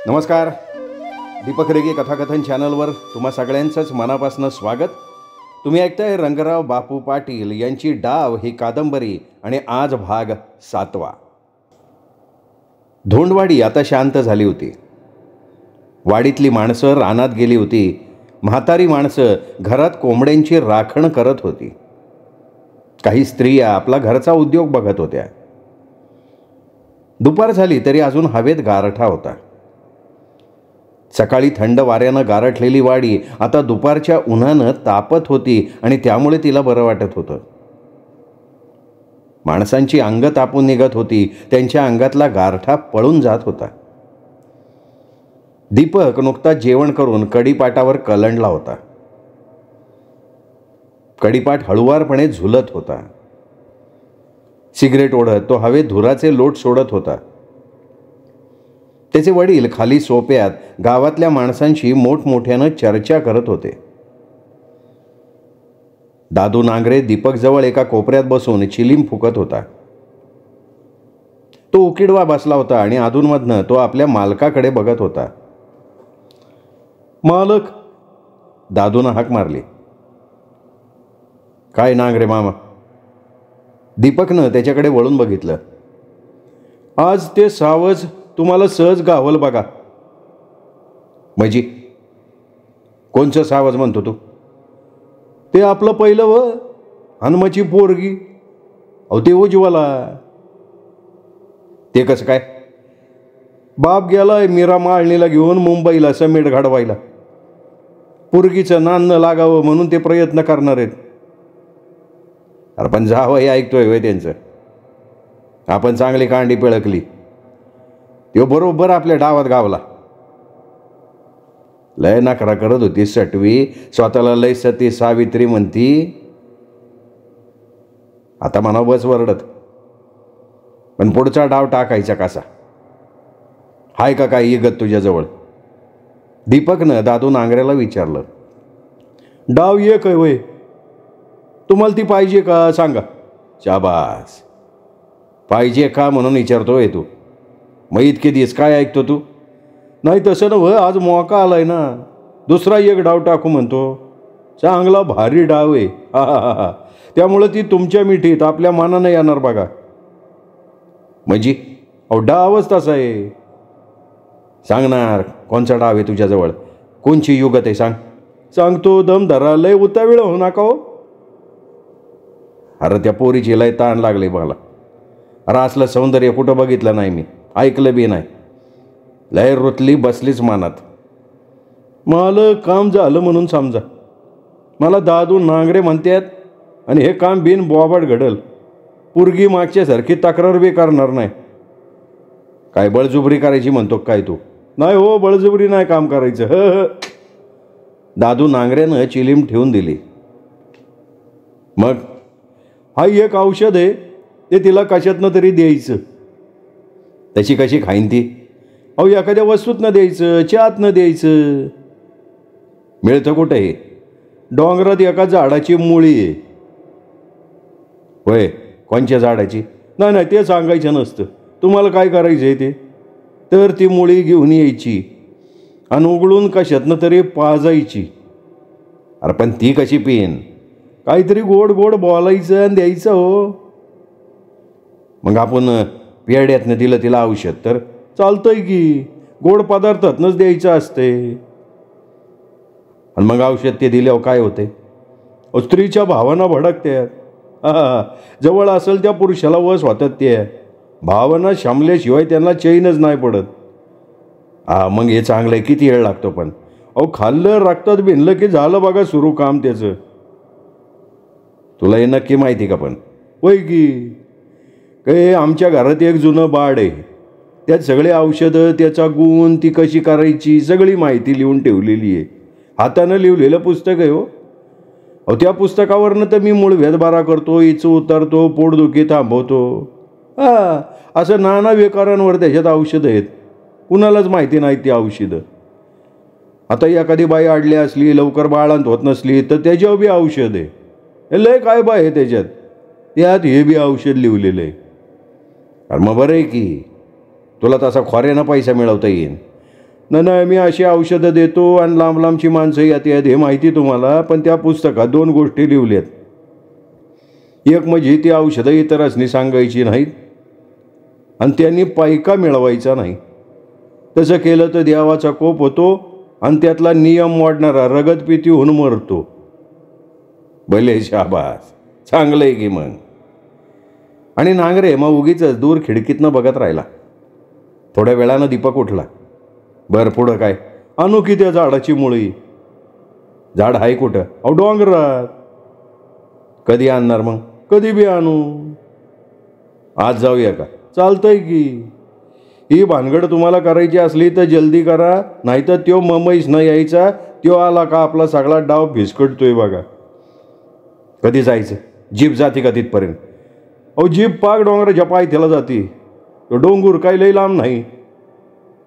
नमस्कार. दीपक रेगे कथाकथन चॅनलवर तुम्हा सगळ्यांचंच मनापासून स्वागत. तुम्ही ऐकताय रंगराव बापू पाटील यांची डाव ही कादंबरी आणि आज भाग 7वा. धोंडवाडी आता शांत झाली होती. वाडीतली माणसं रानात गेली होती. म्हातारी माणसं घरात कोंबड्यांची राखण करत होती. काही स्त्रिया आपला घरचा उद्योग बघत होत्या. दुपार झाली तरी अजून हवेत गारठा होता. सकाळी थंड वाऱ्यानं गारठलेली वाडी आता दुपारच्या उन्हानं तापत होती आणि त्यामुळे तिला बरं वाटत होतं. माणसांची अंग तापून निघत होती. त्यांच्या अंगातला गारठा पळून जात होता. दीपक नुकताच जेवण करून कडीपाटावर कलंडला होता. कडीपाट हळुवारपणे झुलत होता. सिगरेट ओढत तो हवेत धुराचे लोट सोडत होता. त्याचे वडील खाली सोप्यात गावातल्या माणसांशी मोठमोठ्यानं चर्चा करत होते. दादू नांगरे दीपकजवळ एका कोपऱ्यात बसून चिलीम फुकत होता. तो उकिडवा बसला होता आणि अधूनमधनं तो आपल्या मालकाकडे बघत होता. मालक, दादूनं हाक मारली. काय नांगरे मामा? दीपकनं त्याच्याकडे वळून बघितलं. आज ते सावज तुम्हाला सहज गावल बघा. म्हणजे कोणचं सावज म्हणतो तू? ते आपलं पहिलं व हनुमाची पोरगी. अहो ते उज्ज्वला. ते कसं काय? बाप गेलाय मीरा माळणीला घेऊन मुंबईला समेट घडवायला. पोरगीचं नान न लागावं म्हणून ते प्रयत्न करणार आहेत. अरे पण जावं हे ऐकतोय वय त्यांचं. आपण चांगली कांडी पिळकली. तो बरोबर आपल्या डावात गावला. लय नखरा करत होती सटवी. स्वतःला लय सती सावित्री म्हणती. आता म्हणा बस वरडत. पण पुढचा डाव टाकायचा कसा? हाय का काय इगत तुझ्याजवळ? दीपकनं दादू नांगऱ्याला विचारलं. डाव एक आहे वय. तुम्हाला ती पाहिजे का सांगा. शाबास. पाहिजे का म्हणून विचारतोय तू? मग इतके दिवस काय ऐकतो तू? नाही तसं नव, आज मौका आलाय ना. दुसरा एक डाव टाकू म्हणतो. चांगला भारी डाव आहे. हा हा हा. त्यामुळं ती तुमच्या मिठीत आपल्या मनानं येणार बघा. म्हणजे अहो डावच तसा आहे. सांगणार कोणचा डाव आहे तुझ्याजवळ? कोणची युगत आहे सांग. सांगतो दम धरा. लय उतावीळ होऊ नका हो. अरे त्या पोरीची लय ताण लागली मला. अरे असलं सौंदर्य कुठं बघितलं नाही मी, ऐकलं बी नाही. लय रुतली बसलीच मानात. मला काम झालं म्हणून समजा. मला दादू नांगरे म्हणतात आणि हे काम बिन बोबाड घडल. पोरगी मागच्यासारखी तक्रार बी करणार नाही. काय बळजुबरी करायची म्हणतो काय तू? नाही हो, बळजुबरी नाही काम करायचं. ह. दादू नांगऱ्यानं चिलीम ठेवून दिली. मग हा एक औषध आहे. ते तिला कशातनं तरी द्यायचं. तशी कशी खाईन ती? अहो एखाद्या वस्तूतनं द्यायचं, चहातनं द्यायचं. मिळतं कुठं हे? डोंगरात एका झाडाची मुळी आहे. होय, कोणच्या झाडाची? नाही नाही, ते सांगायचं नसतं. तुम्हाला काय करायचं आहे ते? तर ती मुळी घेऊन यायची आणि उघडून कशातनं तरी पाजायची. अरे पण ती कशी पिईन? काहीतरी गोड गोड बोलायचं आणि द्यायचं हो. मग आपण पेड्यातनं दिलं तिला औषध तर चालतंय की. गोड पदार्थातनंच द्यायचं असते. आणि मग औषध ते दिल्यावर काय होते? स्त्रीच्या भावना भडकत्यात. हा, जवळ असेल त्या पुरुषाला वस होतात. ते भावना शामल्याशिवाय त्यांना चैनच नाही पडत. हा मग हे चांगलं आहे. किती वेळ लागतो पण? अहो खाल्लं रक्तात भिनलं की झालं बघा सुरू काम त्याचं. तुला हे नक्की माहिती का पण? होय की. काय आमच्या घरात एक जुनं बाळ आहे. त्यात सगळे औषधं, त्याचा गुण, ती कशी करायची सगळी माहिती लिहून ठेवलेली आहे. हातानं लिहिलेलं पुस्तक आहे हो. अहो त्या पुस्तकावरनं तर मी मूळ वेदबारा करतो, इचं उतारतो, पोटदुखी थांबवतो. हा, असं नाना विकारांवर त्याच्यात औषधं आहेत. कुणालाच माहिती नाही ती औषधं. आता एखादी बाई अडली असली, लवकर बाळांत होत नसली तर त्याच्यावर बी औषध आहे. हे लय काय बाय आहे त्याच्यात. त्यात हे बी औषध लिहिलेलं आहे. अरे मग बरं आहे की. तुला तसा खोऱ्यानं पैसा मिळवता येईल. नाही नाही, मी अशी औषधं देतो आणि लांब लांबची माणसं येतात हे माहिती तुम्हाला, पण त्या पुस्तकात 2 गोष्टी लिहिल्यात. एक म्हणजे ती औषधं इतरांनी सांगायची नाहीत आणि त्यांनी पैका मिळवायचा नाही. तसं केलं तर देवाचा कोप होतो आणि त्यातला नियम मोडणारा रगतपिती होऊन मरतो. भले शाबास, चांगलं आहे की मग. आणि नांगरे मग उगीच दूर खिडकीतनं बघत राहिला. थोड्या वेळानं दीपक उठला. बरं पुढं काय? आणू की त्या झाडाची मुळी? झाड आहे कुठं? अहो डोंगरात. कधी आणणार मग? कधी बी आणू. आज जाऊया का? चालतंय की. ही भानगड तुम्हाला करायची असली तर जल्दी करा, नाहीतर त्यो ममईस न यायचा. त्यो आला का आपला सगळा डाव भिसकटतोय बघा. कधी जायचं? जीप जाते का तिथपर्यंत? अहो जीप पाक डोंगराच्या पायथ्याला जाते. तो डोंगर काही लई लांब नाही.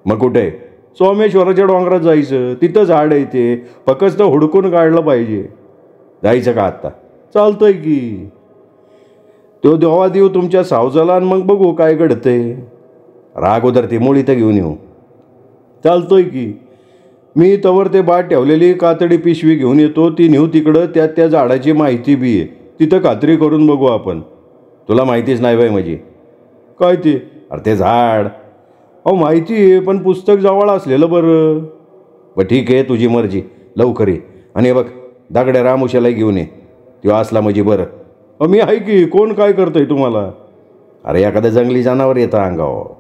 मग कुठे? सोमेश्वराच्या डोंगरात जायचं. तिथं झाड आहे ते, फक्त हुडकून काढलं पाहिजे. जायचं का आत्ता? चालतंय की. तो देवा देऊ तुमच्या सावजाला आणि मग बघू काय घडतंय. अगोदर ती मुळी तर घेऊन येऊ. चालतंय की. मी तवर ते बाट ठेवलेली कातडी पिशवी घेऊन येतो. ती नेऊ तिकडं. त्यात त्या झाडाची माहिती बी आहे. तिथं खात्री करून बघू आपण. तुला माहितीच नाही बाई माझी. काय ते? अरे ते झाड. अहो माहिती आहे, पण पुस्तक जवळ असलेलं बरं. बरं ठीक आहे, तुझी मर्जी. लवकर ये. आणि हे बघ, दागड्या रामुशालाही घेऊन ये. तो असला म्हणजे बरं. मी आहे की. कोण काय करतंय तुम्हाला? अरे एखादं जंगली जनावर येतं अंगावर.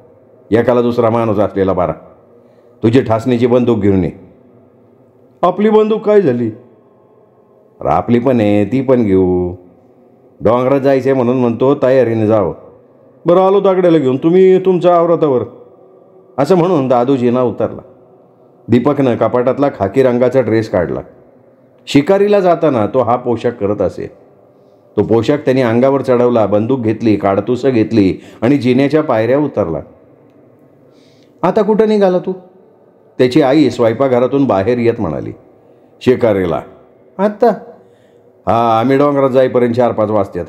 एकाला दुसरा माणूस असलेला बारा. तुझी ठासणीची बंदूक घेऊन ये. आपली बंदूक काय झाली? अरे आपली पण आहे, ती पण घेऊ. डोंगरात जायचं आहे म्हणून म्हणतो, तयारीने जावं. बरं आलो दागड्याला घेऊन, तुम्ही तुमच्या आवरातावर. असं म्हणून दादूजीना उतरला. दीपकनं कपाटातला खाकी रंगाचा ड्रेस काढला. शिकारीला जाताना तो हा पोशाख करत असे. तो पोशाख त्यांनी अंगावर चढवला, बंदूक घेतली, काडतुसं घेतली आणि जिन्याच्या पायऱ्या उतरला. आता कुठं निघाला तू? त्याची आई स्वयंपाकघरातून बाहेर येत म्हणाली. शिकारीला. आत्ता? हा, आम्ही डोंगरात जाईपर्यंत 4-5 वाजतात.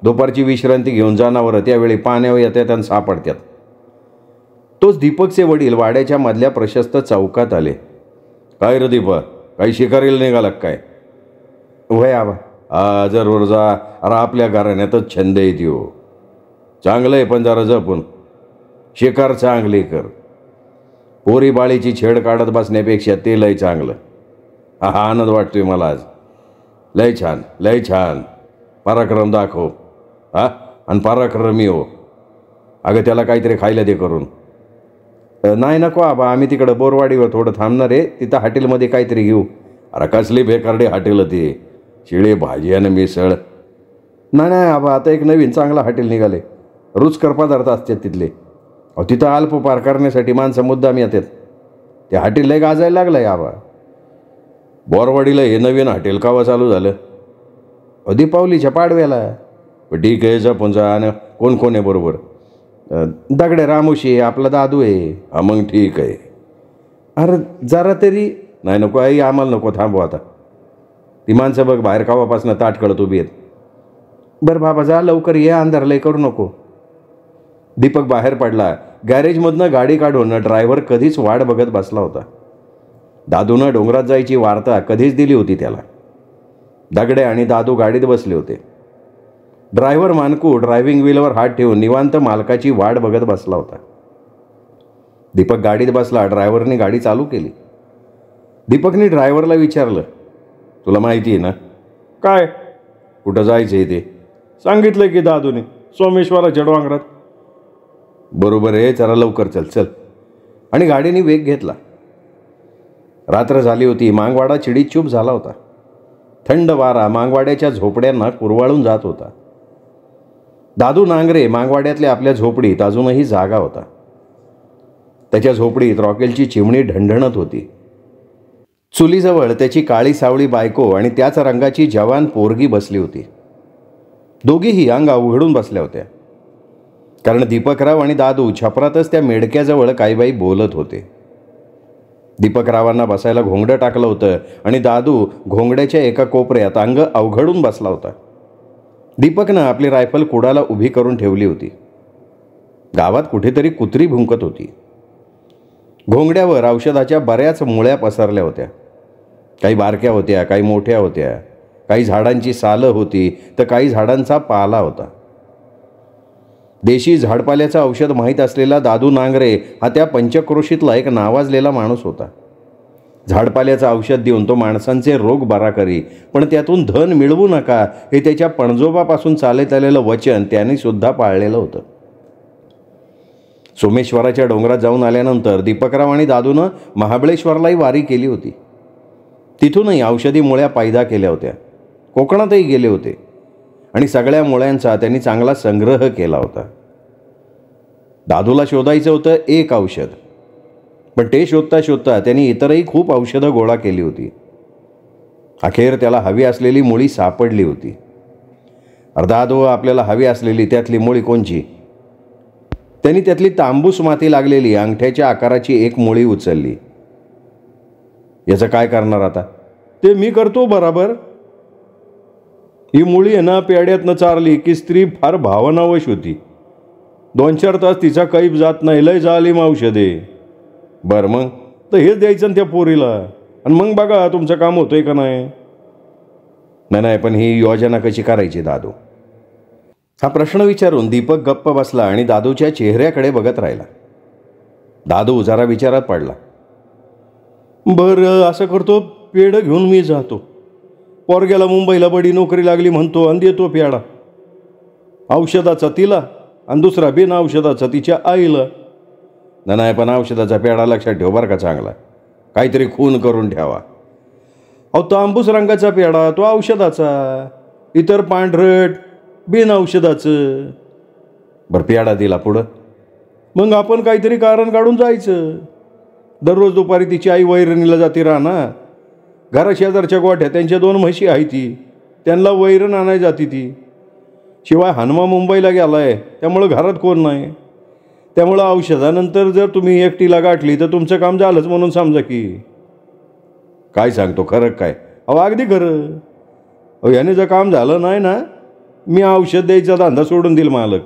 दुपारची विश्रांती घेऊन जनावरं त्यावेळी पाण्यावर येतात आणि सापडतात. तोच दीपकचे वडील वाड्याच्या मधल्या प्रशस्त चौकात आले. काय रे दीपक, काही शिकारीला निघाला काय? वय आबा. हा जरूर जा. अरे आपल्या घराण्यातच छंद येते हो. चांगलं आहे, पण जरा जपून. शिकार चांगली कर. पोरी बाळीची छेड काढत बसण्यापेक्षा ते लय चांगलं. हा आनंद वाटतोय मला आज. लय छान, लय छान. पराक्रम दाखव. हा, आणि पराक्रमी हो. अगं त्याला काहीतरी खायला दे करून. नाही नको आबा, आम्ही तिकडं बोरवाडीवर थोडं थांबणार आहे. तिथं हॉटेलमध्ये काहीतरी घेऊ. अरे कसली बेकारडी हॉटेल ते. शिळे भाजी आणि मिसळ. नाही नाही आबा, आता एक नवीन चांगला हॉटेल निघाले. रुचकर पदार्थ असतात तिथले. अहो तिथं अल्पपार करण्यासाठी माणसं मुद्दाम येतात. त्या हॉटेल लय गाजायला लागलं आहे आबा. बोरवाडीला हे नवीन हॉटेल केव्हा चालू झालं? दीपावलीच्या पाडव्याला. ठीक आहे, जपून जा. आणि कोण कोण आहे बरोबर? दगडे रामुशी आहे, आपला दादू आहे. हा मग ठीक आहे. अरे जरा तरी. नाही नको आई, आम्हाला नको. थांबू आता. ती माणसं बघ बाहेर कावापासून ताट कळत उभी आहेत. बरं बाबा जा लवकर ये, अंधार लय करू नको. दीपक बाहेर पडला. गॅरेजमधनं गाडी काढून ड्रायव्हर कधीच वाट बघत बसला होता. दादूनं डोंगरात जायची वार्ता कधीच दिली होती त्याला. दगडे आणि दादू गाडीत बसले होते. ड्रायव्हर मानकू ड्रायव्हिंग व्हीलवर हात ठेवून निवांत मालकाची वाट बघत बसला होता. दीपक गाडीत बसला. ड्रायव्हरने गाडी चालू केली. दीपकने ड्रायव्हरला विचारलं, तुला माहिती आहे ना? काय? कुठं जायचं आहे ते? सांगितलं की दादूने, सोमेश्वराच्या डोंगरात. बरोबर आहे, जरा लवकर चल चल. आणि गाडीने वेग घेतला. रात्र झाली होती. मागवाडा चिडीचूप झाला होता. थंड वारा मागवाड्याच्या झोपड्यांना कुरवाळून जात होता. दादू नांगरे मागवाड्यातल्या आपल्या झोपडीत अजूनही जागा होता. त्याच्या झोपडीत रॉकेलची चिमणी ढणढणत होती. चुलीजवळ त्याची काळी सावळी बायको आणि त्याच रंगाची जवान पोरगी बसली होती. दोघीही अंग उघडून बसल्या होत्या. कारण दीपकराव आणि दादू छपरातच त्या मेडक्याजवळ काही बाई बोलत होते. दीपकरावांना बसायला घोंगडं टाकलं होतं आणि दादू घोंगड्याच्या एका कोपऱ्यात अंग अवघडून बसला होता. दीपकनं आपली रायफल कुडाला उभी करून ठेवली होती. गावात कुठेतरी कुत्री भुंकत होती. घोंगड्यावर औषधाच्या बऱ्याच मुळ्या पसरल्या होत्या. काही बारक्या होत्या, काही मोठ्या होत्या, काही झाडांची सालं होती तर काही झाडांचा पाला होता. देशी झाडपाल्याचं औषध माहीत असलेला दादू नांगरे हा त्या पंचक्रोशीतला एक नावाजलेला माणूस होता. झाडपाल्याचं औषध देऊन तो माणसांचे रोग बरा करी, पण त्यातून धन मिळवू नका हे त्याच्या पणजोबापासून चालत आलेलं वचन त्याने सुद्धा पाळलेलं होतं. सोमेश्वराच्या डोंगरात जाऊन आल्यानंतर दीपकराव आणि दादूनं महाबळेश्वरलाही वारी केली होती. तिथूनही औषधी मुळ्या पैदा केल्या होत्या. कोकणातही गेले होते आणि सगळ्या मुळ्यांचा त्यांनी चांगला संग्रह केला होता. दादूला शोधायचं होतं एक औषध, पण ते शोधता शोधता त्यांनी इतरही खूप औषधं गोळा केली होती. अखेर त्याला हवी असलेली मुळी सापडली होती. दादू, आपल्याला हवी असलेली त्यातली मुळी कोणची? त्यांनी त्यातली तांबूस माती लागलेली अंगठ्याच्या आकाराची एक मुळी उचलली. याचं काय करणार आता? ते मी करतो बराबर. ही मुळी आहे ना, पेड्यातनं चारली की स्त्री फार भावनावश होती. 2-4 तास तिचा कैफ जात नाही. लय जालीम औषधे. बरं, मग तर हेच द्यायचं ना त्या पोरीला, आणि मग बघा तुमचं काम होतंय का नाही. नाही, पण ही योजना कशी करायची दादू? हा प्रश्न विचारून दीपक गप्प बसला आणि दादूच्या चेहऱ्याकडे बघत राहिला. दादू जरा विचारात पडला. बरं, असं करतो, पेढं घेऊन मी जातो. पोरग्याला मुंबईला बडी नोकरी लागली म्हणतो आणि देतो पेढा. औषधाचा तिला आणि दुसरा बिन औषधाचा तिच्या आईला. नाही, पण औषधाचा पेढा लक्षात ठेव बरं का चांगला. काहीतरी खून करून ठेवा. तांबूस रंगाचा पेढा तो औषधाचा, इतर पांढरट बिन औषधाचं. बरं, पेढा दिला पुढं. मग आपण काहीतरी कारण काढून जायचं. दररोज दुपारी तिची आई वैरणीला जाते राहणार. घराशेजारच्या गोठ्या त्यांच्या 2 म्हशी आहे ती, त्यांना वैरण आणाय जाती ती. शिवाय हनुमा मुंबईला गेलाय, त्यामुळं घरात कोण नाही. त्यामुळं औषधानंतर जर तुम्ही एकटीला गाठली तर तुमचं काम झालंच म्हणून समजा की. काय सांगतो, खरं काय? अगदी खरं. याने जर काम झालं नाही ना, मी औषध द्यायचा धंदा सोडून देईल मालक.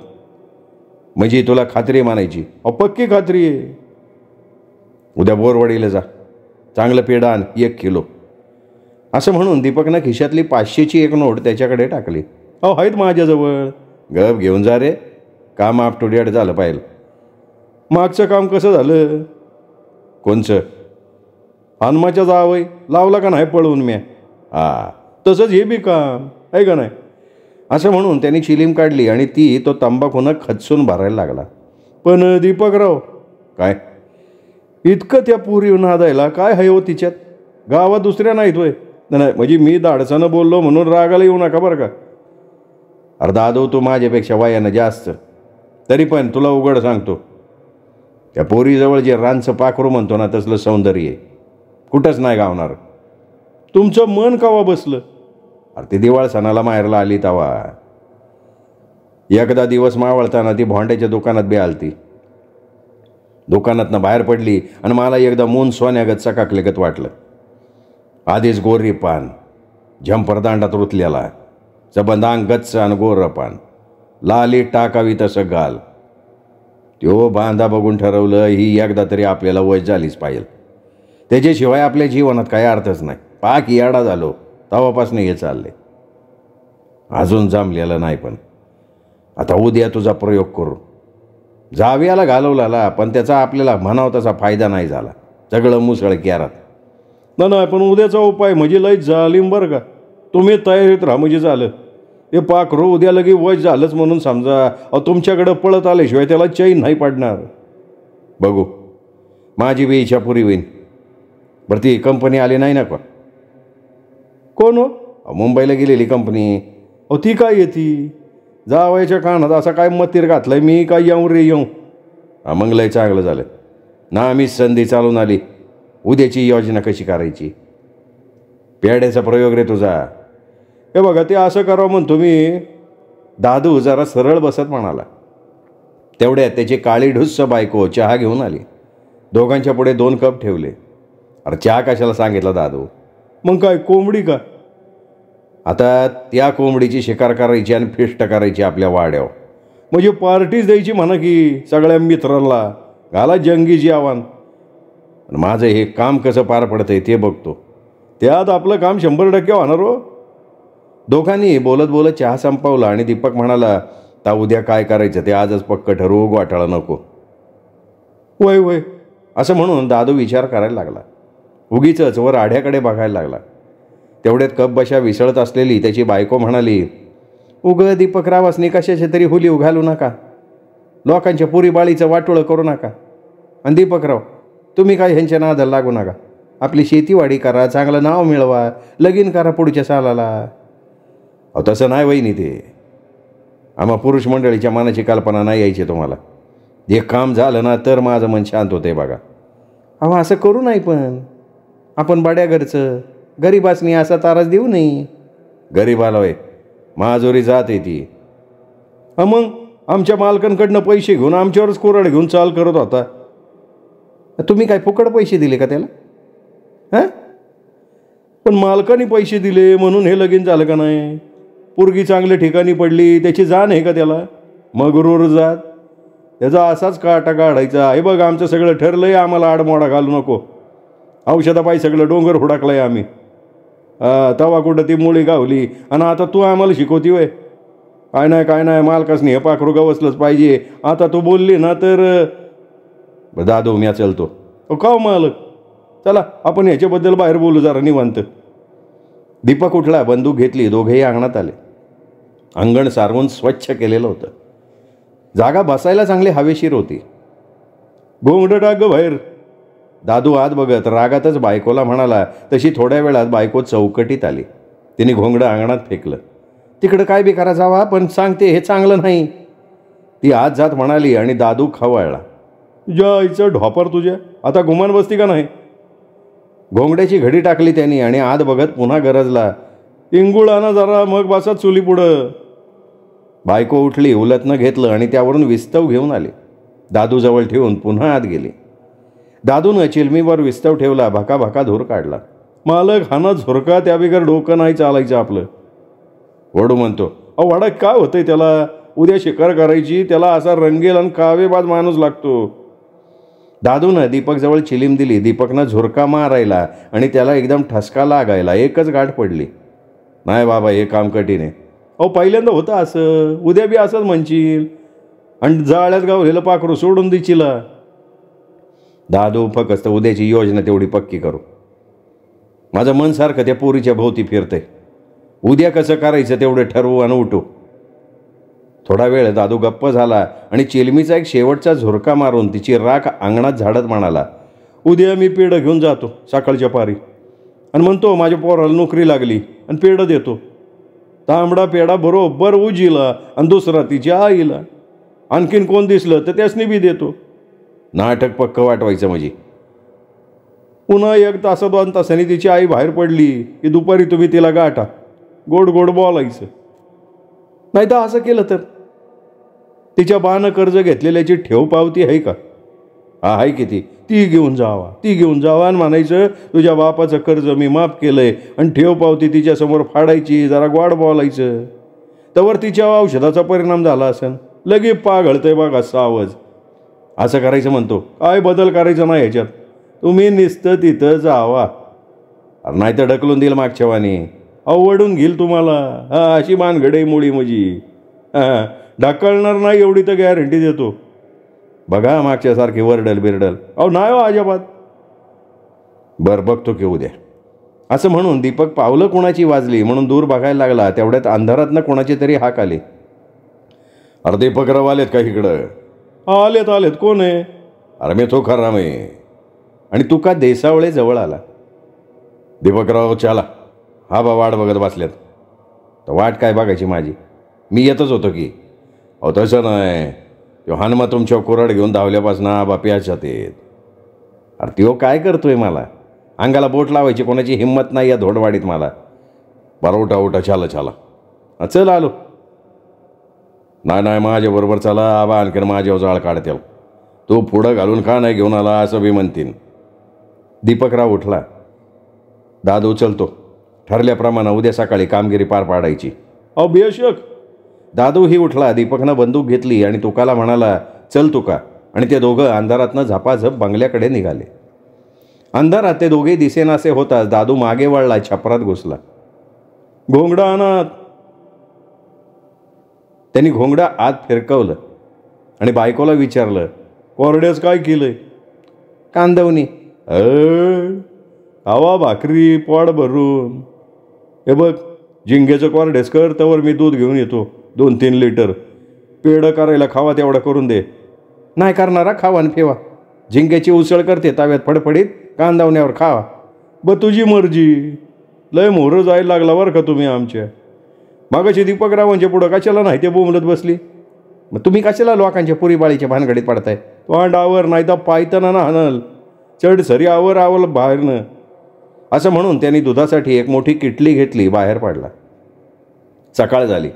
म्हणजे तुला खात्री मानायची? पक्की खात्री आहे. उद्या बोरवाडीला जा, चांगलं पेढा आण 1 किलो. असं म्हणून दीपकनं खिशातली 500ची एक नोट त्याच्याकडे टाकली. आहेत माझ्याजवळ. गप घेऊन जा रे, काम अप टू डेट झालं पाहिजे. मागचं काम कसं झालं? कोणचं? हनुमाच्या जावई लावला का नाही पळवून मी? तसंच हे बी काम आहे का नाही? असं म्हणून त्यांनी चिलीम काढली आणि ती तो तंबाखूनं खचून भरायला लागला. पण दीपकराव, काय इतकं त्या पोरी नादायला काय आहे हो तिच्यात? गावात दुसऱ्या नाहीत होय? नाही, म्हणजे मी धाडसानं बोललो म्हणून रागाला येऊ नका बरं का. दादू, तू माझ्यापेक्षा वयानं जास्त, तरी पण तुला उघड सांगतो, त्या पोरीजवळ जे रानचं पाखरू म्हणतो ना, तसलं सौंदर्य आहे कुठंच नाही गावणार. तुमचं मन कवा बसलं? ते दिवाळ सणाला माहेरला आली तवा. एकदा दिवस मावळताना ती भांड्याच्या दुकानात बी आलती. दुकानातनं बाहेर पडली आणि मला एकदा मून सोन्यागत चकाकलेगत वाटलं. आधीच गोरी पान, झंपरदांडात रुतलेला, सबंध अंग गच्च आणि गोरं पान, लाली टाकावी तसं गाल. त्यो बांधा बघून ठरवलं ही एकदा तरी आपल्याला वय झालीच पाहिजे. त्याच्याशिवाय आपल्या जीवनात काही अर्थच नाही. पाक याडा झालो तवापासून हे चालले. अजून जमलेलं नाही, पण आता उद्या तुझा प्रयोग करू. जाव्याला घालवला, पण त्याचा आपल्याला म्हणावं तसा फायदा नाही झाला. सगळं मुसळ क्यारात. नाही, पण उद्याचा उपाय म्हणजे लय जालीम बरं का. तुम्ही तयारीत राहा म्हणजे झालं. ते पाखरू उद्या लगे वय झालंच म्हणून समजा. तुमच्याकडं पळत आल्याशिवाय त्याला चैन नाही पडणार. बघू, माझी बी इच्छा पुरी होईन. बरं, ती कंपनी आली नाही ना का? कोण हो? मुंबईला गेलेली कंपनी. ती काय येते? जावायच्या कानात असा काय मतीर घातलाय मी, काय येऊ रे येऊ. मग लय चांगलं झालं ना, आम्हीच संधी चालून आली. उद्याची योजना कशी करायची? पेड्याचा प्रयोग रे तुझा. हे बघा, ते असं करावं म्हणतो मी. दादू जरा सरळ बसत म्हणाला. तेवढ्यात त्याची काळी ढुस्स बायको चहा घेऊन आली. दोघांच्या पुढे 2 कप ठेवले. चहा कशाला सांगितला दादू? मग काय, कोंबडी का? आता त्या कोंबडीची शिकार करायची आणि फिष्ट करायची आपल्या वाड्यावर. म्हणजे पार्टीच द्यायची म्हणा की सगळ्या मित्रांना. घाला जंगीची आव्हान. पण माझं हे काम कसं पार पडतंय ते बघतो. त्यात आपलं काम 100% होणार हो. दोघांनी बोलत बोलत चहा संपवला आणि दीपक म्हणाला, ता उद्या काय करायचं ते आजच पक्क ठरवू, घोटाळा नको. वय वय असं म्हणून दादू विचार करायला लागला. उगीचच वर आढ्याकडे बघायला लागला. तेवढ्यात कप बशा विसळत असलेली त्याची बायको म्हणाली, उगं दीपकरावासनी कशाचे तरी हुली घालू नका, लोकांच्या पुरीबाळीचं वाटोळं करू नका. आणि दीपकराव, तुम्ही काय ह्यांच्या नादाला लागू नका. आपली शेतीवाडी करा, चांगलं नाव मिळवा, लगीन करा पुढच्या सालाला. अहो तसं नाही वहिनी, ते आम्हा पुरुष मंडळीच्या मनाची कल्पना नाही यायची तुम्हाला. एक काम झालं ना तर माझं मन शांत होतंय बघा. अहो असं करू नाही, पण आपण बड्या घरचं, गरीबासनी असा तारास देऊ नये. गरीबाला वय महाजोरी जात आहे ती. मग आमच्या मालकांकडनं पैसे घेऊन आमच्यावरच कोरड घेऊन चाल करत होता. तुम्ही काय फुकट पैसे दिले का त्याला? हां, पण मालकाने पैसे दिले म्हणून हे लगीन झालं का नाही? पोरगी चांगल्या ठिकाणी पडली, त्याची जाण आहे का त्याला? मगरूर जात त्याचा असाच काटा काढायचा. हे बघ आमचं सगळं ठरलंय, आम्हाला आडमोडा घालू नको. औषधापायी सगळं डोंगर हुडाकलंय आम्ही. तवा कुठं ती मुळी गावली आणि आता तू आम्हाला शिकवती वय? काय नाही मालकासनी हे पाखरू गवसलंच पाहिजे. आता तू बोलली ना तर दादू म्या चलतो. का मालक, चला आपण ह्याच्याबद्दल बाहेर बोलू जरा निवांत. दीपक उठला, बंदूक घेतली, दोघेही अंगणात आले. अंगण सारवून स्वच्छ केलेलं होतं. जागा बसायला चांगली हवेशीर होती. घोंगडं टाक ग बाहेर, दादू आत बघत रागातच बायकोला म्हणाला. तशी थोड्या वेळात बायको चौकटीत आली. तिने घोंगडं अंगणात फेकलं. तिकडं काय बी करा जावा, पण सांगते हे चांगलं नाही, ती आत जात म्हणाली. आणि दादू खवळला. तुझ्या आईचं ढॉपर तुझ्या, आता गुमान बसती का नाही? घोंगड्याची घडी टाकली त्यांनी आणि आत बघत पुन्हा गरजला, इंगुळ आणा जरा, मग बसा चुली पुढं. बायको उठली, उलटनं घेतलं आणि त्यावरून विस्तव घेऊन आली. दादू जवळ ठेवून पुन्हा आत गेली. दादूनं चिलमीवर विस्तव ठेवला, भका भका धूर काढला. मालक हाना झुरका, त्याबिगर डोकं नाही चालायचं आपलं. वडू म्हणतो, अहो वडाक काय होतंय त्याला? उद्या शिकार करायची, त्याला असा रंगेल आणि कावेबाज माणूस लागतो. दादूनं दीपकजवळ चिलीम दिली. दीपकनं झुरका मारायला आणि त्याला एकदम ठसका लागायला. एकच गाठ पडली. नाही बाबा, हे काम कठीण आहे. अहो पहिल्यांदा होतं असं, उद्या बी असंच म्हणशील आणि जाळ्यात गावलेलं पाखरू सोडून देशीला. दादू फक्त उद्याची योजना तेवढी पक्की करू. माझं मन सारखं त्या पोरीच्या भोवती फिरतंय. उद्या कसं करायचं तेवढं ठरवू आणि उठू. थोडा वेळ दादू गप्प झाला आणि चिलमीचा एक शेवटचा झुरका मारून तिची राख अंगणात झाडत म्हणाला, उद्या मी पेढं घेऊन जातो सकाळच्या पारी आणि म्हणतो माझ्या पोराला नोकरी लागली आणि पेढं देतो. तांबडा पेढा बरोबर उजीला आणि दुसरा तिच्या आईला. आणखीन कोण दिसलं तर त्यासनी बी देतो. नाटक पक्क वाटवायचं म्हणजे. पुन्हा 1 तास 2 तासांनी तिची आई बाहेर पडली की दुपारी तुम्ही तिला गाठा, गोड गोड बोलायचं. नाही तर असं केलं तर तिच्या बानं कर्ज घेतलेल्याची ठेव पावती आहे का? आहे किती, ती घेऊन जावा आणि म्हणायचं तुझ्या बापाचं कर्ज मी माफ केलंय आणि ठेव पावती तिच्यासमोर फाडायची, जरा गोड बोलायचं. तवर तिच्या औषधाचा परिणाम झाला असेल, लगे पाघळतंय बघा सावज. असं करायचं म्हणतो. काय बदल करायचं नाही ह्याच्यात, तुम्ही नुसतं तिथं जावा. नाही तर ढकलून देईल मागच्या वाणी, आवडून घेईल तुम्हाला. अशी मानगडे मुळी मुजी. ढकलणार नाही एवढी तर गॅरंटी देतो. बघा मागच्यासारखी वरडल बिरडल. अहो नाही हो अजिबात. बरं बघतो की उद्या. असं म्हणून दीपक पावलं कोणाची वाजली म्हणून दूर बघायला लागला. तेवढ्यात अंधारातनं कोणाची तरी हाक आली. अरे दीपकराव आलेत का इकडं? आलेत. कोण आहे? अरे मी तो खराम आहे. आणि तू का देसावळे जवळ आला. दीपकराव चला. हा बा वाट बघत बसल्यात. तर वाट काय बघायची माझी, मी येतच होतो की. अहो तसं नाही, तो हनुमा तुमच्या कोरड घेऊन धावल्यापासून आबा प्याच्यात येत. अरे त्यो काय करतोय, मला अंगाला बोट लावायची कोणाची हिंमत नाही या धोडवाडीत मला. बरं उठा चला. चल आलो. नाही माझ्याबरोबर चला, आबा आणखीन माझ्यावर जाळ काढतील. तो पुढं घालून का नाही घेऊन आला असं बी म्हणतीन. दीपकराव उठला. दादू चलतो, ठरल्याप्रमाणे उद्या सकाळी कामगिरी पार पाडायची. अहो बेशक. दादूही उठला. दीपकनं बंदूक घेतली आणि तुकाला म्हणाला, चल तुका. आणि ते दोघं अंधारातनं झपाझप बंगल्याकडे निघाले. अंधारात ते दोघेही दिसेनासे होताच दादू मागे वळला, छपरात घुसला. घोंगडं आणत. त्यांनी घोंगडं आत फिरकवलं आणि बायकोला विचारलं, कोरड्यास काय केलंय? कांदवणी. खावा भाकरी पोट भरून. हे बघ, झिंग्याचं कोरडेस कर, त्यावर मी दूध घेऊन येतो 2-3 लिटर. पेढं करायला खावा तेवढं करून दे. नाही करणारा खावा आणि फेवा. झिंग्याची उसळ करते ताव्यात फडफडीत, कांदावण्यावर खावा. तुझी मर्जी. लय मोहरं जायला लागला बरं का तुम्ही आमच्या. मागाशी दीपकरावांच्या पुढं कशाला नाही ते बोंबलत बसली. मग तुम्ही कशाला लोकांच्या पुरीबाळीच्या भानगडीत पडताय? तोंडावर नाही तर पायताना ना हाणल. चढ सरी आवर आवल बाहेरनं. असं म्हणून त्यांनी दुधासाठी एक मोठी किटली घेतली, बाहेर पडला. सकाळ झाली.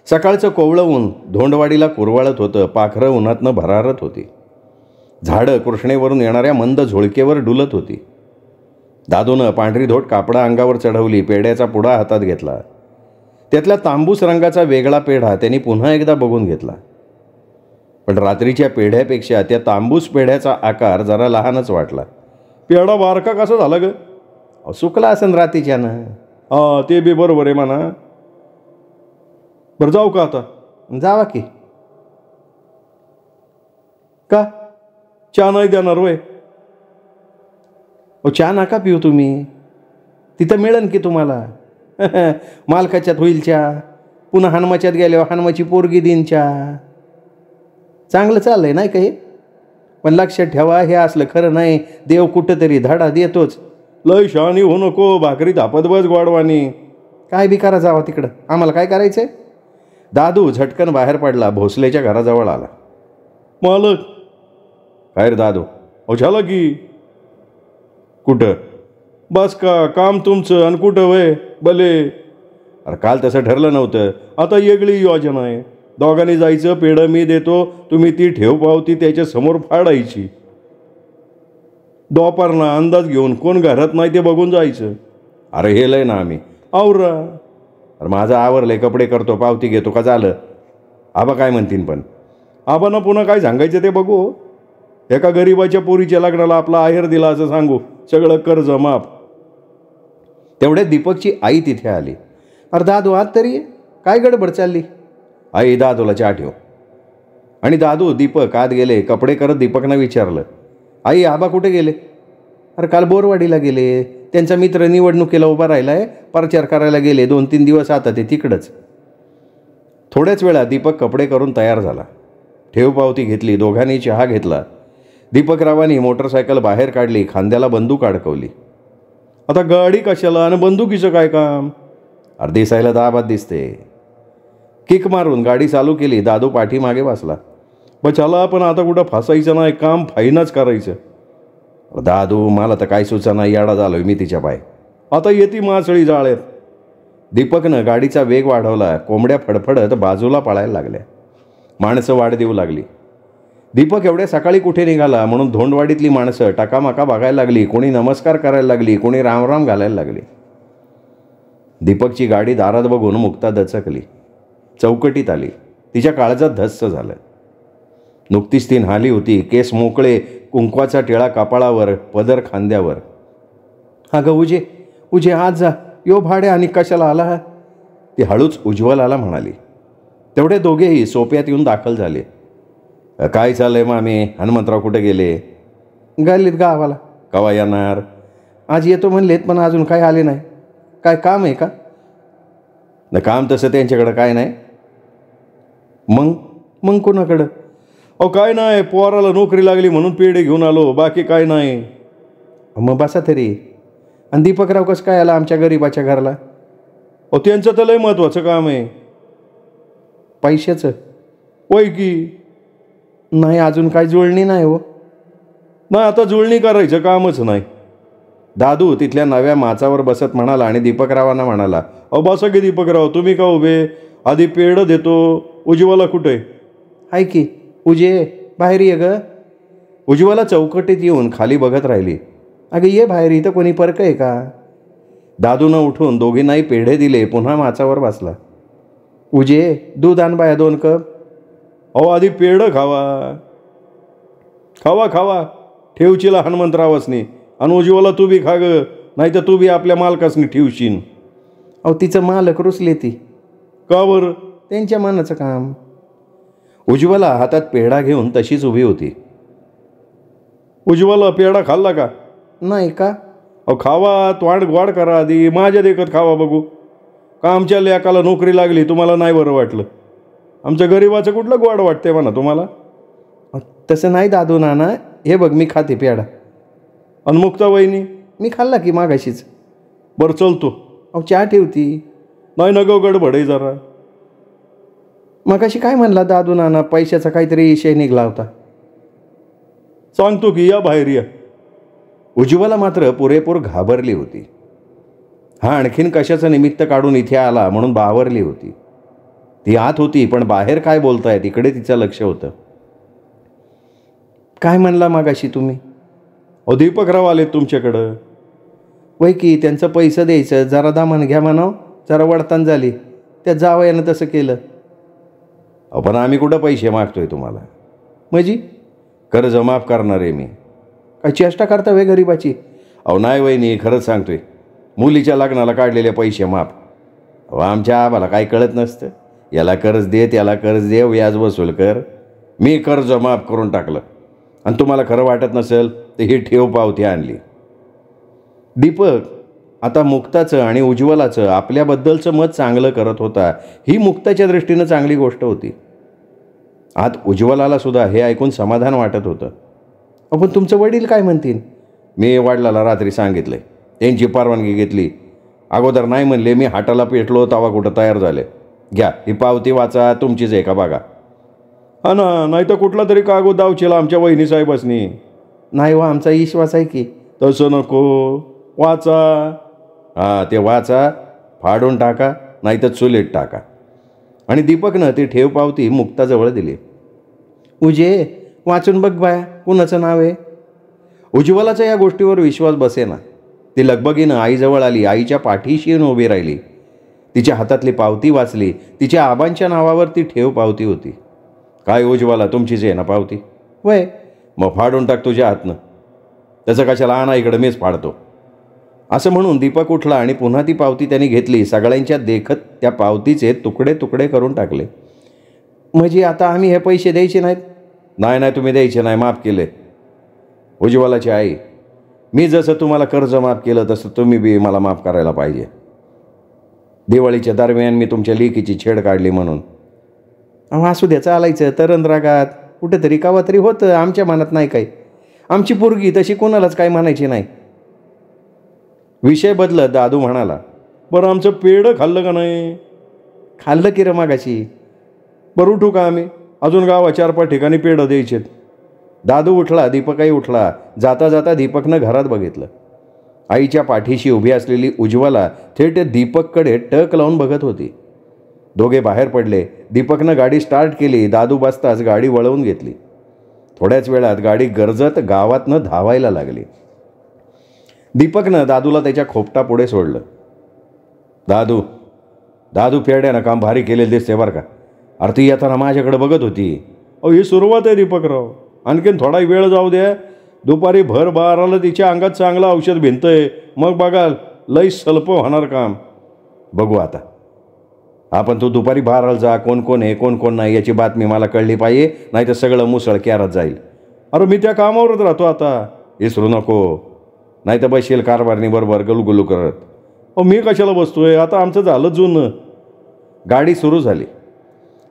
सकाळचं कोवळं ऊन धोंडवाडीला कुरवाळत होतं. पाखरं उन्हातनं भरारत होती. झाडं कृष्णेवरून येणाऱ्या मंद झोळकेवर डुलत होती. दादूनं पांढरी धोट कापडं अंगावर चढवली, पेढ्याचा पुडा हातात घेतला. त्यातला तांबूस रंगाचा वेगळा पेढा त्यांनी पुन्हा एकदा बघून घेतला. पण रात्रीच्या पेढ्यापेक्षा त्या तांबूस पेढ्याचा आकार जरा लहानच वाटला. पेढा बारका कसा झाला ग? सुकला असेल रात्रीच्यानं. ते बी बरोबर आहे म्हणा. बरं जाऊ का आता? जावा की. का चहा नाही देणार वय? चहा नका पिऊ तुम्ही, तिथं मिळेल की तुम्हाला. मालकाच्यात होईल चहा. पुन्हा हनुमाच्यात गेल्यावर हनुमाची पोरगी देईन चहा. चांगलं चाललंय नाही काही. पण लक्षात ठेवा, हे असलं खरं नाही. देव कुठंतरी धडा देतोच. लय शहाणी हो नको, भाकरी थापत बस गोडवानी. काय बी करा, जावा तिकडं, आम्हाला काय करायचंय? दादू झटकन बाहेर पडला, भोसलेच्या घराजवळ आला. मालक. काय रे दादू? झालं की. कुठं? बस का काम तुमचं आणि कुठं वय भले? अरे काल तसं ठरलं नव्हतं. आता वेगळी योजना आहे. दोघांनी जायचं, पेढं मी देतो, तुम्ही ती ठेव पावती त्याच्या समोर फाडायची. दुपारना अंदाज घेऊन कोण घरात नाही ते बघून जायचं. अरे हे लय ना आम्ही आवरा. अरे माझं आवरलंय, कपडे करतो, पावती घेतो का झालं? आबा काय म्हणतीन? पण आबांना पुन्हा काय सांगायचं ते बघू. एका गरीबाच्या पोरीच्या लग्नाला आपला आहेर दिला असं सांगू, सगळं कर्ज माफ. तेवढ्यात दीपकची आई तिथे आली. अरे दादू आत तरी काय गडबड चालली? आई दादूला चहा ठेव. आणि दादू दीपक आत गेले. कपडे करत दीपकनं विचारलं, आई आबा कुठे गेले? अरे काल बोरवाडीला गेले. त्यांचा मित्र निवडणुकीला उभा राहिलाय, प्रचार करायला गेले. 2-3 दिवस आता ते तिकडंच. थोड्याच वेळा दीपक कपडे करून तयार झाला. ठेव पावती घेतली. दोघांनी चहा घेतला. दीपकरावांनी मोटरसायकल बाहेर काढली, खांद्याला बंदूक अडकवली. आता गाडी कशाला आणि बंदुकीचं काय काम? अरे दिसायला दाबात दिसते. किक मारून गाडी चालू केली. दादू पाठीमागे बसला. चला, पण आता कुठं फासायचं नाही, काम फाईनच करायचं. दादू मला तर काय सुचना, याडा झालोय मी तिच्या पाय. आता येती मासळी जाळ्यात. दीपकनं गाडीचा वेग वाढवला. कोंबड्या फडफडत बाजूला पळायला लागल्या. माणसं वाढ देऊ लागली. दीपक एवढ्या सकाळी कुठे निघाला म्हणून धोंडवाडीतली माणसं टाकामाका बघायला लागली. कोणी नमस्कार करायला लागली, कोणी रामराम घालायला लागली. दीपकची गाडी दारात बघून मुक्ता दचकली. चौकटीत आली. तिच्या काळजात धस्स झालं. नुकतीच ती न्हाली होती. केस मोकळे, कुंकवाचा टिळा कपाळावर, पदर खांद्यावर. अगं उजे उजे आज जा, यो भाड्या आणि कशाला आला? ती हळूच उज्ज्वलाला म्हणाली. तेवढे दोघेही सोप्यात येऊन दाखल झाले. काय चाललंय मामी? हनुमंतराव कुठे गेले? गेलेत गावाला. कवा येणार? आज येतो म्हणलेत, पण अजून काय आले नाही. काय काम आहे का? न काम तसं त्यांच्याकडं काय नाही. मग कोणाकडं? काय नाही, पोराला नोकरी लागली म्हणून पेढे घेऊन आलो, बाकी काय नाही. मग बसा तरी. आणि दीपकराव कसं काय आला आमच्या गरीबाच्या घराला? त्यांचं तर लय महत्त्वाचं काम आहे. पैशाचं? होय की. नाही अजून काय जुळणी नाही हो. नाही, आता जुळणी करायचं कामच नाही. दादू तिथल्या नव्या माचावर बसत म्हणाला आणि दीपकरावांना म्हणाला, बसा की दीपकराव, तुम्ही का उभे? आधी पेढं देतो. उज्ज्वला कुठे आहे? की उजे बाहेर ये ग. उज्ज्वला चौकटीत येऊन खाली बघत राहिली. अगं ये बाहेर, इथं कोणी परक आहे का? दादूनं उठून दोघींनाही पेढे दिले. पुन्हा माचावर बसला. उजे दूध आण बाया 2 कप. आधी पेढं खावा. खावा खावा. ठेवचीला हनुमंतरावसनी. आणि उज्ज्वला तू बी खा ग, नाही तर तू बी आपल्या मालकासनी ठेवशील. अहो तिचं मालक रुसले ती. का बरं? त्यांच्या मनाचं काम. उज्ज्वला हातात पेढा घेऊन तशीच उभी होती. उज्ज्वला पेढा खाल्ला का? नाही का? अहो खावा, तोंड गोड करा आधी, माझ्या देखत खावा बघू. का आमच्या लेकाला नोकरी लागली तुम्हाला नाही बरं वाटलं? आमच्या गरिबाचं कुठलं गोड वाटते म्हणा तुम्हाला? तसं नाही दादू नाना, हे बघ मी खाते पेढा. आणि मुक्ता वहिनी? मी खाल्ला की मागाशीच. बरं चलतो. अहो चहा ठेवती. नाही न गो गडबड आहे जरा. मगाशी काय म्हणला दादू नाना, पैशाचा काहीतरी विषय निघला होता. सांगतो की, या बाहेर या. उज्ज्वला मात्र पुरेपूर घाबरली होती. हा आणखीन कशाचं निमित्त काढून इथे आला म्हणून बावरली होती. ती आत होती पण बाहेर काय बोलतायत इकडे तिचं लक्ष होतं. काय म्हणला मागाशी तुम्ही? अहो दीपकराव आले तुमच्याकडं. वय की त्यांचं पैसे द्यायचं, जरा दामन घ्या म्हणाव, जरा वडतान झाली. त्या जावयानं तसं केलं. पण आम्ही कुठं पैसे मागतोय तुम्हाला? म्हणजे कर्ज माफ करणार आहे मी. काय चेष्टा करता वे गरीबाची? अहो नाही वहिनी, खरंच सांगतोय. मुलीच्या लग्नाला काढलेले पैसे माफ. अहो आमच्या आम्हाला काही कळत नसतं. याला कर्ज दे, त्याला कर्ज दे, व्याज वसूल कर. मी कर्ज माफ करून टाकलं. आणि तुम्हाला खरं वाटत नसेल तर ही ठेव पावती आणली. दीपक आता मुक्ताचं आणि उज्ज्वलाचं आपल्याबद्दलचं मत चांगलं करत होता. ही मुक्ताच्या दृष्टीनं चांगली गोष्ट होती. आत उज्ज्वलाला सुद्धा हे ऐकून समाधान वाटत होतं. पण तुमचं वडील काय म्हणतील? मी वडिलाला रात्री सांगितलं, त्यांची परवानगी घेतली. अगोदर नाही म्हणले, मी हाटाला पेटलो तवा कुठं तयार झाले. घ्या ही पावती वाचा, तुमचीच आहे का बघा. हा ना, नाही तर कुठला तरी कागद दावचेला आमच्या वहिनी साहेबासनी. नाही वा, आमचा विश्वास आहे की. तसं नको, वाचा. हां ते वाचा, फाडून टाका, नाही तर चुलीत टाका. आणि दीपकनं ती ठेव पावती मुक्ताजवळ दिली. उजे वाचून बघ बाया, कुणाचं नाव आहे? उज्ज्वलाचा या गोष्टीवर विश्वास बसेना. ती लगबगीनं आईजवळ आली, आईच्या पाठीशी येऊन उभी राहिली. तिच्या हातातली पावती वाचली. तिच्या आबांच्या नावावर ती ठेव पावती होती. काय उज्ज्वला, तुमचीच आहे ना पावती? वय मग फाडून टाक तुझ्या हातनं. त्याचं कशाला, आणा इकडं, मीच फाडतो. असं म्हणून दीपक उठला आणि पुन्हा ती पावती त्यांनी घेतली. सगळ्यांच्या देखत त्या पावतीचे तुकडे तुकडे करून टाकले. म्हणजे आता आम्ही हे पैसे द्यायचे नाहीत? नाही नाही, तुम्ही द्यायचे नाही, माफ केले. उज्ज्वलाची आई, मी जसं तुम्हाला कर्ज माफ केलं तसं तुम्ही बी मला माफ करायला पाहिजे. दिवाळीच्या दरम्यान मी तुमच्या लेकीची छेड काढली म्हणून. असू द्या, चालायचं तरण रागात. कुठेतरी कावा तरी होतं, आमच्या मनात नाही काही. आमची पोरगी तशी कोणालाच काय म्हणायची नाही. विषय बदलत दादू म्हणाला, बरं आमचं पेढं खाल्लं का नाही? खाल्लं की रे मागाशी. बरं उठू का आम्ही? अजून गावात 4-5 ठिकाणी पेढं द्यायचेत. दादू उठला, दीपकही उठला. जाता जाता दीपकनं घरात बघितलं. आईच्या पाठीशी उभी असलेली उज्ज्वला थेट दीपककडे टक लावून बघत होती. दोघे बाहेर पडले. दीपकनं गाडी स्टार्ट केली. दादू बसताच गाडी वळवून घेतली. थोड्याच वेळात गाडी गरजत गावातनं धावायला लागली. दीपकनं दादूला त्याच्या खोपटा पुढे सोडलं. दादू दादू पेड्यानं काम भारी केलेलं दिसते बरं का. अरे येताना माझ्याकडे बघत होती. अहो ही सुरुवात आहे दीपकराव, आणखीन थोडा वेळ जाऊ द्या. दुपारी भर 12ला तिच्या अंगात चांगलं औषध भिनतंय, मग बघाल लई सल्प होणार काम. बघू आता. आपण तू दुपारी 12ला जा. कोण कोण आहे कोण कोण नाही याची बातमी मला कळली पाहिजे, नाही तर सगळं मुसळ क्यारात जाईल. अरे मी त्या कामावरच राहतो आता, विसरू नको. नाही तर बसेल कारभारणी बरोबर गलगुलू करत. अहो मी कशाला बसतोय, आता आमचं झालं जुनं. गाडी सुरू झाली.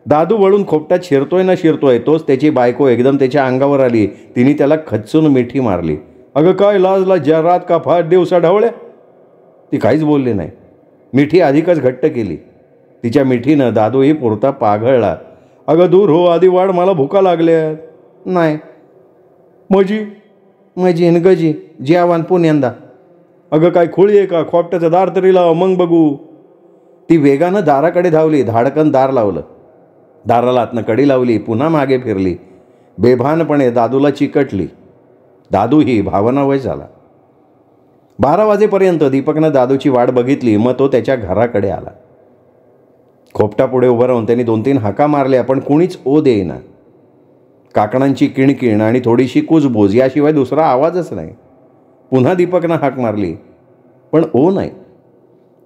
दादू वळून खोपटात शिरतोय ना शिरतोय तोच त्याची बायको एकदम त्याच्या अंगावर आली. तिने त्याला खच्चून मिठी मारली. अगं काय लाजला ज्या रात का फाट दिवसा ढवळ्या. ती काहीच बोलली नाही. मिठी अधिकच घट्ट केली. तिच्या मिठीनं दादूही पुरता पाघळला. अगं दूर हो, आधी वाढ, मला भुका लागल्या. नाही मजी न गजी जेवण पुण्यांदा. अगं काय खोळी आहे का, खोपट्याचं दार तरी लाव मग बघू. ती वेगानं दाराकडे धावली. धाडकन दार लावलं. दाराला आतनं कडी लावली. पुन्हा मागे फिरली. बेभानपणे दादूला चिकटली. दादूही भावनावय झाला. 12 वाजेपर्यंत दीपकनं दादूची वाट बघितली. मग तो त्याच्या घराकडे आला. खोपटा पुढे उभं राहून त्यांनी 2-3 हाका मारल्या, पण कुणीच ओ देईना. काकणांची किणकिण आणि थोडीशी कुजबूज याशिवाय दुसरा आवाजच नाही. पुन्हा दीपकनं हाक मारली, पण ओ नाही.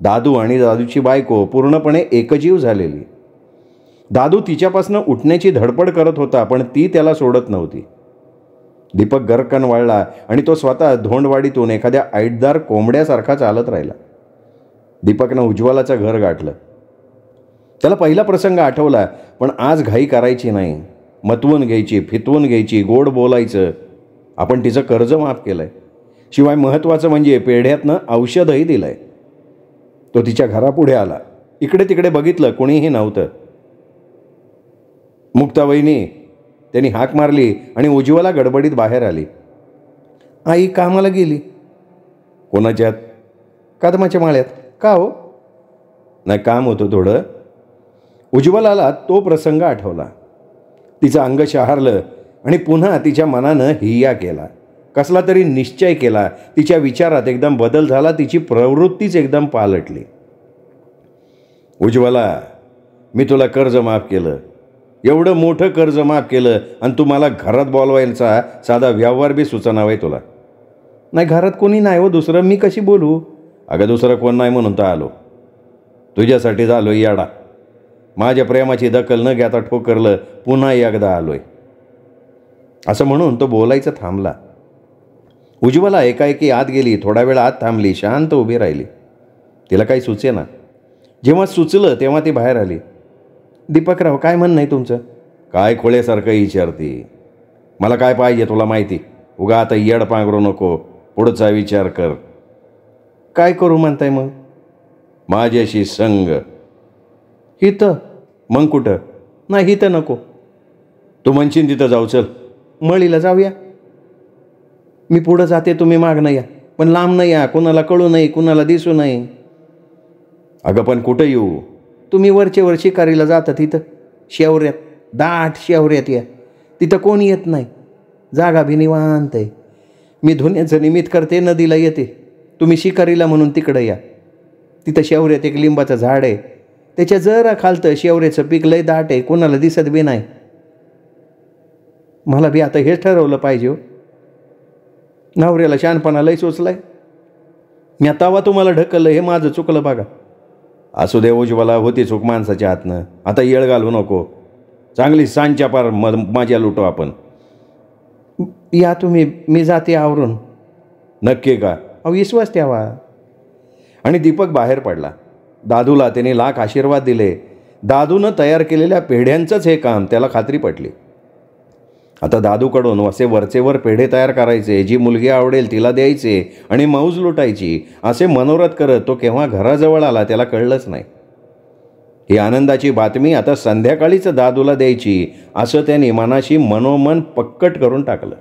दादू आणि दादूची बायको पूर्णपणे एकजीव झालेली. दादू तिच्यापासून उठण्याची धडपड करत होता, पण ती त्याला सोडत नव्हती. दीपक गरकन वळला आणि तो स्वतः धोंडवाडीतून एखाद्या ऐटदार कोंबड्यासारखा चालत राहिला. दीपकनं उज्ज्वलाचं घर गाठलं. त्याला पहिला प्रसंग आठवला, पण आज घाई करायची नाही. मतवून घ्यायची, फितवून घ्यायची, गोड बोलायचं. आपण तिचं कर्ज माफ केलंय. शिवाय महत्त्वाचं म्हणजे पेढ्यातनं औषधही दिलंय. तो तिच्या घरापुढे आला. इकडे तिकडे बघितलं, कोणीही नव्हतं. मुक्ता वहिनी, त्यांनी हाक मारली आणि उज्ज्वला गडबडीत बाहेर आली. आई कामाला गेली. कोणाच्यात? कदमाच्या माळ्यात. का हो? नाही, काम होतं थोडं. उज्ज्वलाला तो प्रसंग आठवला. तिचं अंग शहारलं आणि पुन्हा तिच्या मनानं हिया केला. कसला तरी निश्चय केला. तिच्या विचारात एकदम बदल झाला. तिची प्रवृत्तीच एकदम पालटली. उज्ज्वला, मी तुला कर्ज माफ केलं. एवढं मोठं कर्ज माफ केलं आणि तू मला घरात बोलवायचा साधा व्यवहार बी सुचना वय तुला. नाही, घरात कोणी नाही हो दुसरं, मी कशी बोलू? अगं दुसरं कोण नाही म्हणून तर आलो. तुझ्यासाठी झालो याडा. माझ्या प्रेमाची दखल न घेता ठोकरलं, पुन्हा एकदा आलोय. असं म्हणून तो बोलायचं थांबला. उज्ज्वला एकाएकी आत गेली. थोडा वेळ आत थांबली, शांत उभी राहिली. तिला काही सुचेना. जेव्हा सुचलं तेव्हा ती बाहेर आली. दीपकराव, काय म्हणणं आहे तुमचं? काय खोळेसारखं विचारती? मला काय पाहिजे तुला माहिती. उगा आता येड पांघरू नको, पुढचा विचार कर. काय करू म्हणताय मग? माझ्याशी संग. हिथं? मग कुठं? नाही, हिथं नको. तू म्हणशील तिथं जाऊ. चल, मळीला जाऊया. मी पुढं जाते, तुम्ही मागणं या, पण लांब नाही या. कुणाला कळू नये, कुणाला दिसू नये. अगं पण कुठं येऊ? तुम्ही वरचे वर शिकारीला जाता तिथं शेवऱ्यात, दाट शेवऱ्यात या. तिथं कोण येत नाही. जागा भी निवांत आहे. मी धुण्याचं निमित्त करते, नदीला येते. तुम्ही शिकारीला म्हणून तिकडं या. तिथं शेवऱ्यात एक लिंबाचं झाड आहे. त्याच्या जरा खालतं शेवऱ्याचं पीक लय दाट आहे, कोणाला दिसत बी नाही. मला बी आता हेच ठरवलं पाहिजे हो. नवऱ्याला शहाणपणा लय सोचलाय. मी आतावा तुम्हाला ढकललं, हे माझं चुकलं बघा. असू दे उज्ज्वला, होती चूक माणसाच्या हातनं. आता येळ घालू नको. चांगली सांच्या पार माझ्या लुटो आपण. या तुम्ही, मी जाते आवरून. नक्की का? अहो विश्वास ठेवा. आणि दीपक बाहेर पडला. दादूला त्याने लाख आशीर्वाद दिले. दादूनं तयार केलेल्या पेढ्यांचंच हे काम त्याला खात्री पटली. आता दादूकडून असे वरचेवर पेढे तयार करायचे, जी मुलगी आवडेल तिला द्यायचे आणि मौज लुटायची, असे मनोरथ करत तो केव्हा घराजवळ आला त्याला कळलंच नाही. ही आनंदाची बातमी आता संध्याकाळीच दादूला द्यायची असं त्यांनी मनाशी मनोमन पक्कट करून टाकलं.